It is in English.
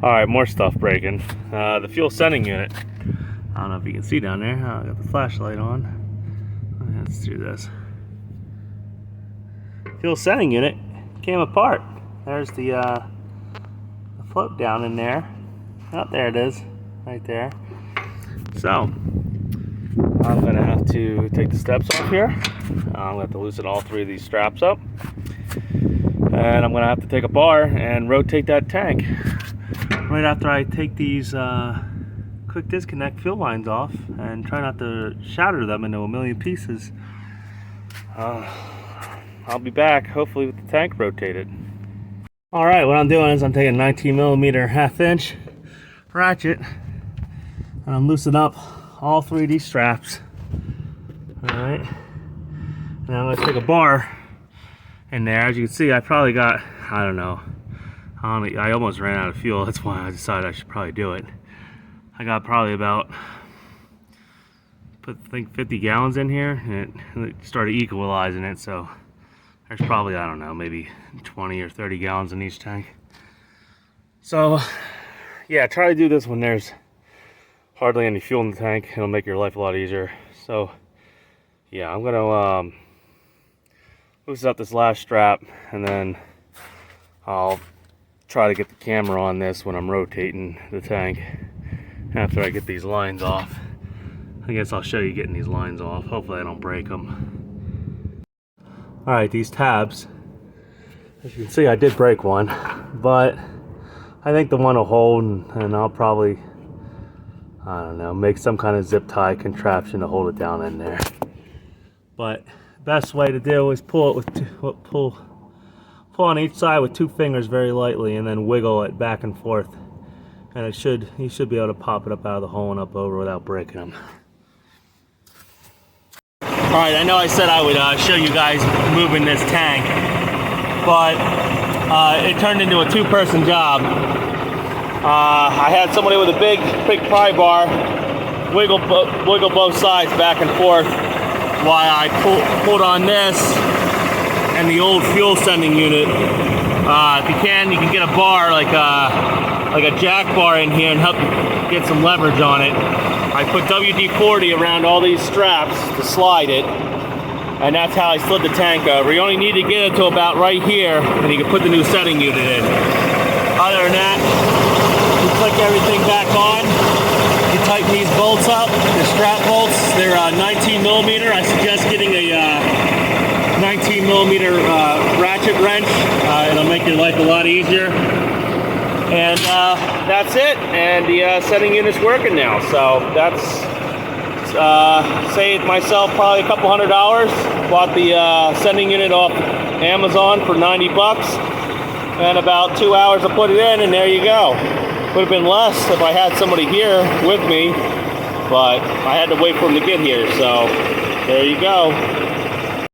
Alright, more stuff breaking. The fuel sending unit. I don't know if you can see down there. I got the flashlight on. Let's do this. Fuel sending unit came apart. There's the float down in there. Oh, there it is. Right there. So, I'm going to have to take the steps off here. I'm going to have to loosen all three of these straps up. And I'm going to have to take a bar and rotate that tank. Right after I take these quick disconnect fuel lines off and try not to shatter them into a million pieces, I'll be back hopefully with the tank rotated. Alright, what I'm doing is I'm taking a 19mm 1/2 inch ratchet and I'm loosening up all three of these straps. Alright, and I'm going to take a bar in there. As you can see, I probably got, I don't know, I almost ran out of fuel. That's why I decided I should probably do it. I got probably about, I think 50 gallons in here, and it started equalizing it, so there's probably, I don't know, maybe 20 or 30 gallons in each tank. So yeah, try to do this when there's hardly any fuel in the tank. It'll make your life a lot easier. So yeah, I'm gonna loosen up this last strap, and then I'll try to get the camera on this when I'm rotating the tank after I get these lines off. I guess I'll show you getting these lines off. Hopefully I don't break them. Alright, these tabs, as you can see, I did break one, but I think the one will hold, and I'll probably, I don't know, make some kind of zip tie contraption to hold it down in there. But best way to do is pull it with pull on each side with 2 fingers very lightly, and then wiggle it back and forth, and you should be able to pop it up out of the hole and up over without breaking them. Alright, I know I said I would show you guys moving this tank, but it turned into a 2-person job. I had somebody with a big pry bar wiggle both sides back and forth while I pulled on this and the old fuel sending unit. If you can get a bar like a jack bar in here and help get some leverage on it. I put WD-40 around all these straps to slide it, and that's how I slid the tank over. You only need to get it to about right here, and you can put the new setting unit in. Other than that, you click everything back on. You tighten these bolts up, the strap bolts. They're 19mm. I suggest getting a 19mm ratchet wrench. It'll make your life a lot easier. And that's it. And the setting unit's working now. So that's saved myself probably a couple $100. Bought the sending unit off Amazon for 90 bucks. And about 2 hours to put it in, and there you go. Would have been less if I had somebody here with me, but I had to wait for them to get here. So there you go.